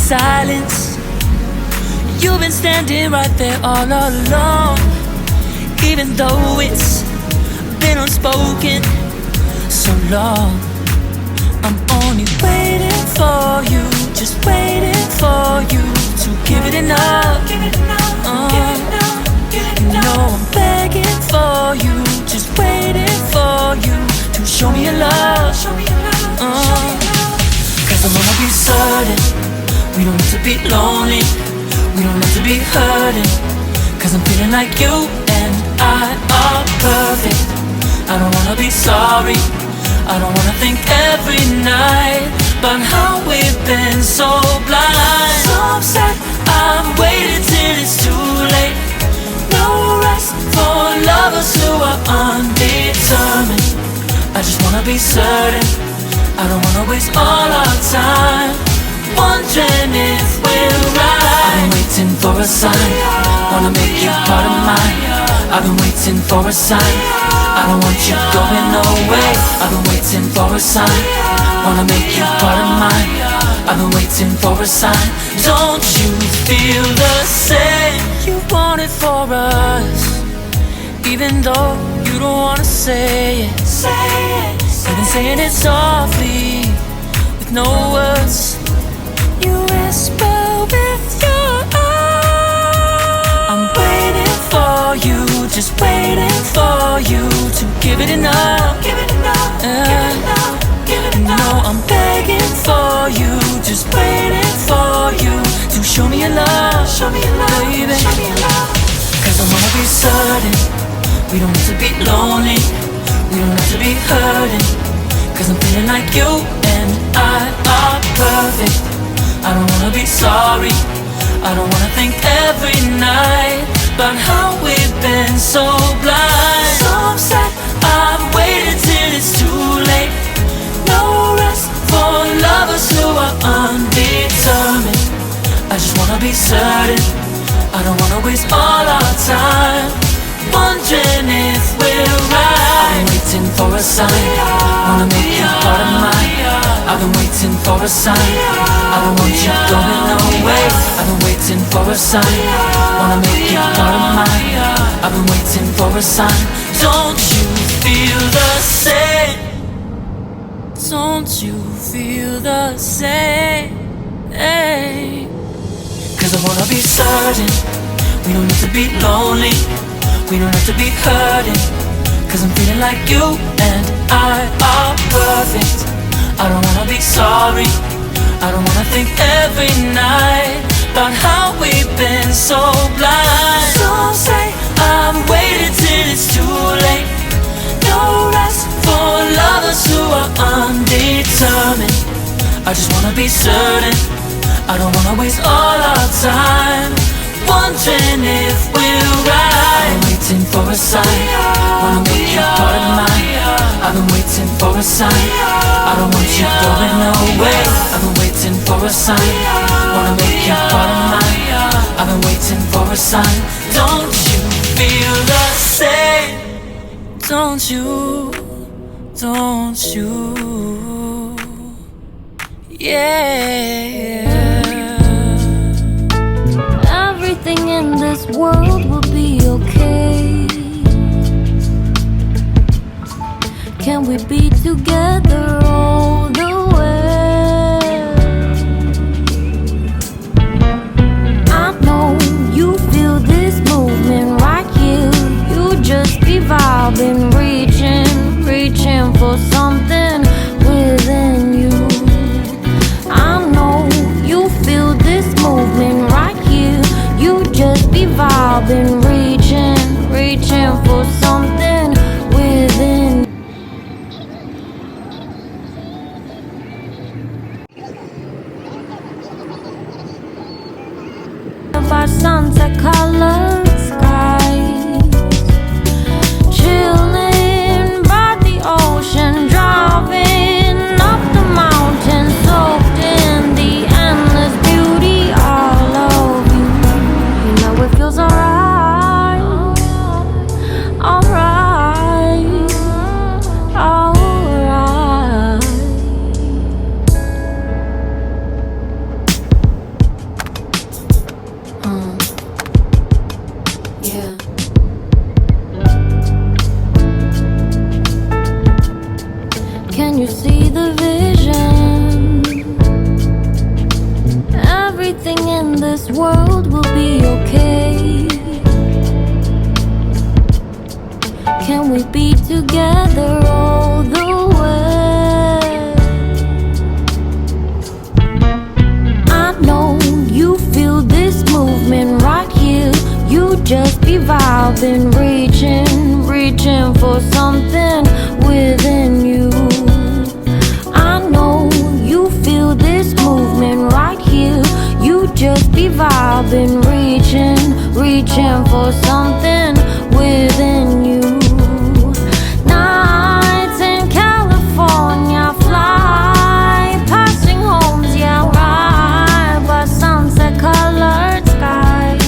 silence. You've been standing right there all along, even though it's been unspoken so long. I'm only waiting for you, just waiting for you to give it enough. You know I'm begging for you, just waiting for you to show me your love. Cause I wanna be certain we don't need to be lonely, we don't need to be hurting. Cause I'm feeling like you and I are perfect. I don't wanna be sorry, I don't wanna think every night about how we've been so blind. So upset, I've waited till it's too late. No rest for lovers who are undetermined. I just wanna be certain, I don't wanna waste all our time wondering if we're right. I've been waiting for a sign, wanna make you part of mine. I've been waiting for a sign, I don't want you going away. I've been waiting for a sign, wanna make you part of mine. I've been waiting for a sign. Don't you feel the same? You want it for us, even though you don't wanna say it. You've been saying it softly, with no words. You whisper with your eyes. I'm waiting for you, just waiting for you to give it enough. No, I'm begging for you, just waiting for you to show me your love, baby. Cause I wanna be certain we don't need to be lonely, we don't have to be hurting. Cause I'm feeling like you and I are perfect. I don't wanna be sorry, I don't wanna think every night about how we've been so blind. So upset, I've waited till it's too late. No rest for lovers who are undetermined. I just wanna be certain, I don't wanna waste all our time wondering if we're right. I've been waiting for a sign, wanna make you part of mine. I've been waiting for a sign, I don't want you going away. I've been waiting for a sign, wanna make you part of mine. I've been waiting for a sign. Don't you feel the same? Don't you feel the same? Cause I wanna be certain we don't need to be lonely, we don't have to be hurting. Cause I'm feeling like you and I are perfect. I don't wanna be sorry, I don't wanna think every night about how we've been so blind. So say I've waited till it's too late. No rest for lovers who are undetermined. I just wanna be certain, I don't wanna waste all our time wondering if we're right. I've been waiting for a sign, wanna make you part of mine. I've been waiting for a sign, I don't want you going away. I've been waiting for a sign, wanna make you part of mine. I've been waiting for a sign. Don't you feel the same? Don't you, don't you, yeah. Everything in this world will be okay. Can we be together all the way? I know you feel this movement right here. You just be vibing, reaching for something within you. I know you feel this movement right here. You just be vibing, reaching for something within. By sunset colored skies, chilling by the ocean, driving up the mountain, soaked in the endless beauty all of you. You know it feels alright. can we be together all the way? I know you feel this movement right here. You just be vibing, reaching for something within you. I know you feel this movement right here. You just be vibing, reaching for something within you. Nights in California, fly passing homes, yeah, right by sunset colored skies.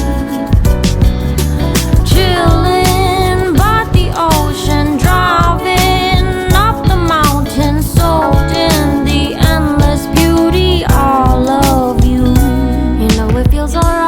Chilling by the ocean, driving up the mountain, soaked in the endless beauty, all of you. You know it feels alright.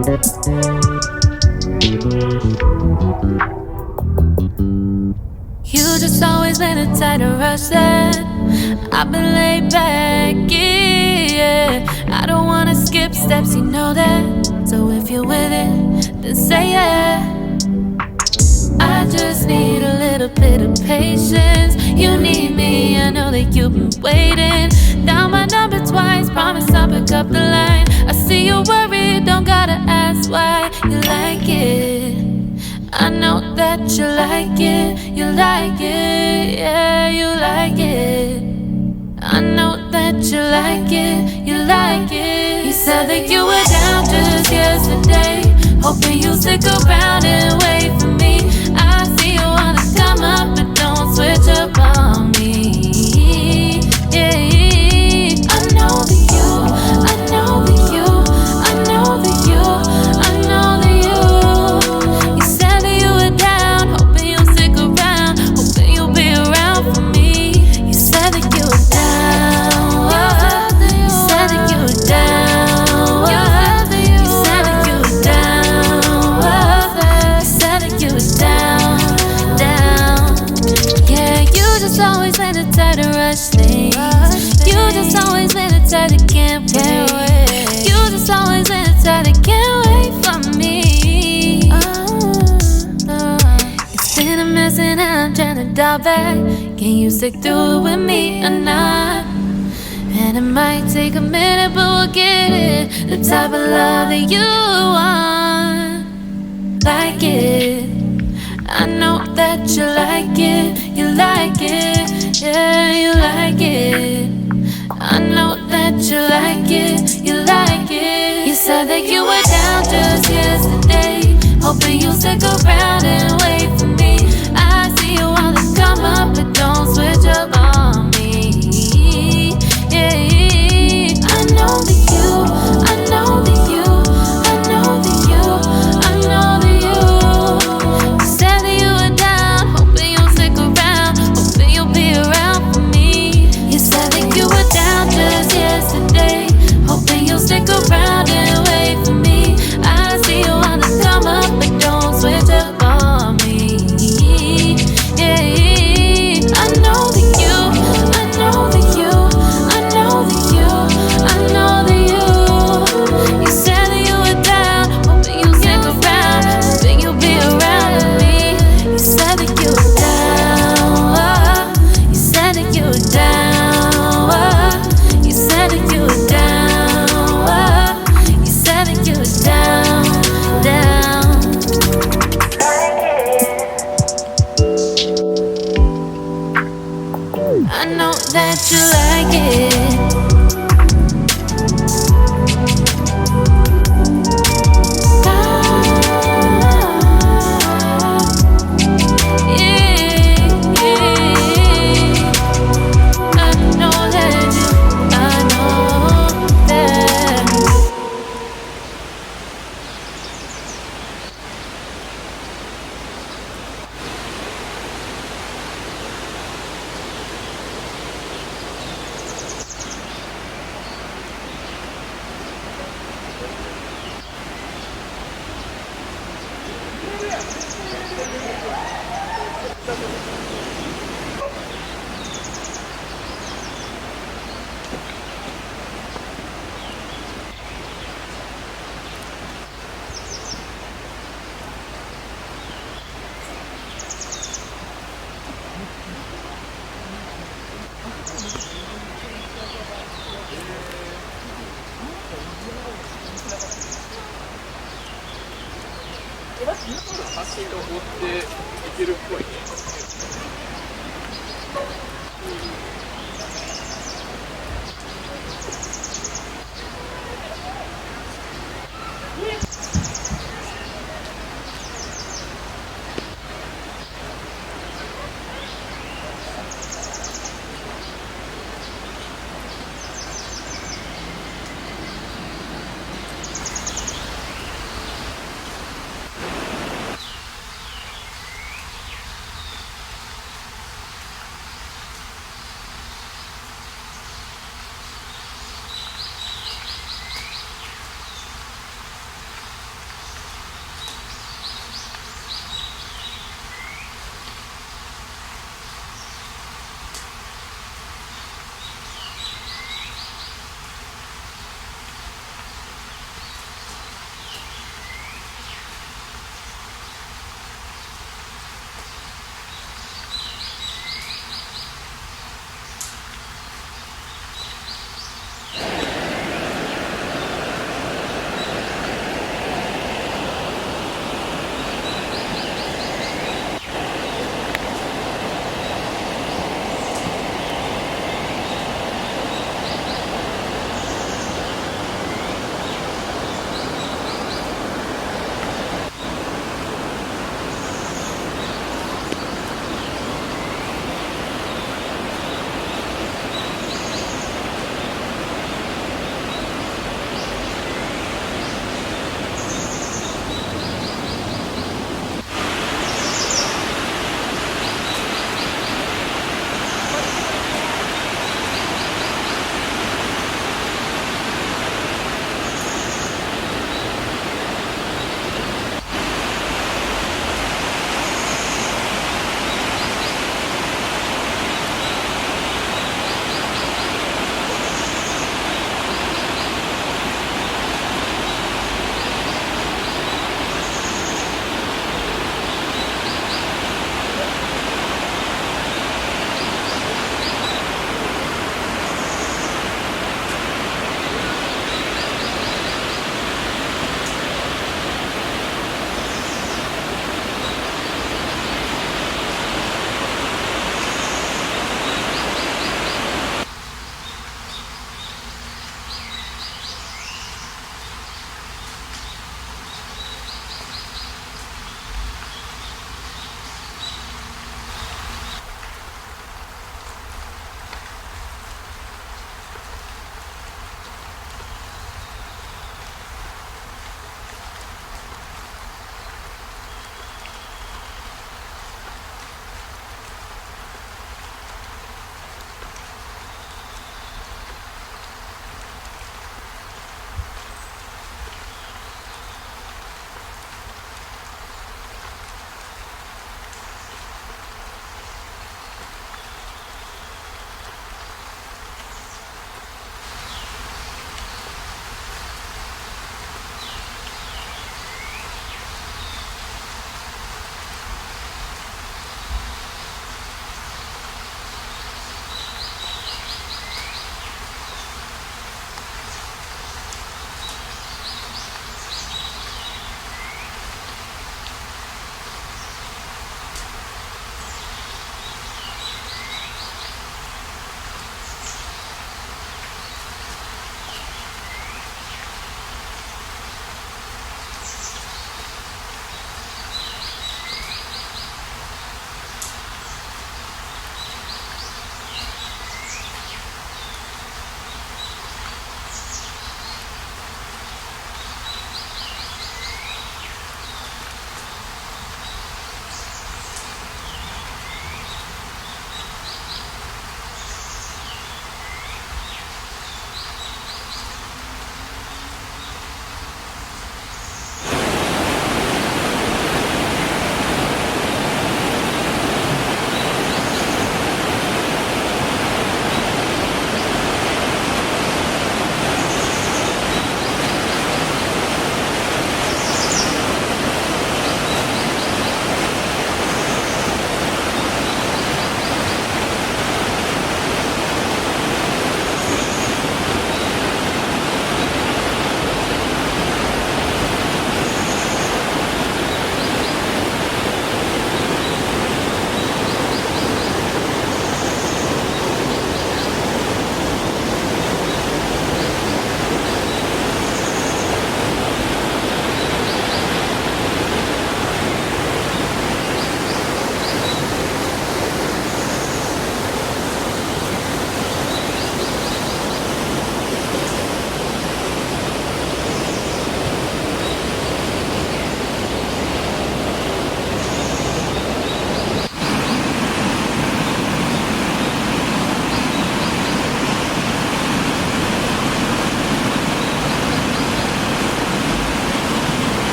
You just always been the type to rush that. I've been laid back, yeah. I don't wanna skip steps, you know that. So if you're with it, then say yeah. I just need a little bit of patience. You need me, I know that you've been waiting. Down my number twice, promise I'll pick up the line. I see you worried, don't gotta ask why. You like it, I know that you like it. You like it, yeah, you like it. I know that you like it, you like it. You said that you were down just yesterday, hoping you'll stick around and wait for me. I see you wanna come up, but don't switch up on me. Yeah, I know that you, I know that you, I know that you, I know that you. You said that you were down, hoping you'll stick around, hoping you'll be around for me. You said that you were down, you said that you were down, you said that you were down, you said that you were down, down. Yeah, you just always been the type to rush things. You just always been the type that can't wait. You just always been the type that can't wait for me. It's been a mess and I'm trying to dial back. Can you stick through it with me or not? And it might take a minute, but we'll get it. The type of love that you want, like it. I know that you like it, you like it, yeah, you like it. I know that you like it, you like it. You said that you were down just yesterday, hoping you'll stick around and wait for me. I see you wanna come up, but don't switch up on me. Yeah, I know that you, I know that you, I know that you, I know that you. You said that you were down, hoping you'll stick around, hoping you'll be around for me. You said that you were down just yesterday, hoping you'll stick around and wait for me. I see you wanna come up, but don't switch up on me. Yeah, I know that you, I know that you, I know that you, I know that you. You said that you were down, hoping you'll stick around, hoping you'll be around with me. You said that you were down, you said that you were down, you said that you were down, you said that you were down, down. I know that you like it.発信を追っていけるっぽいね。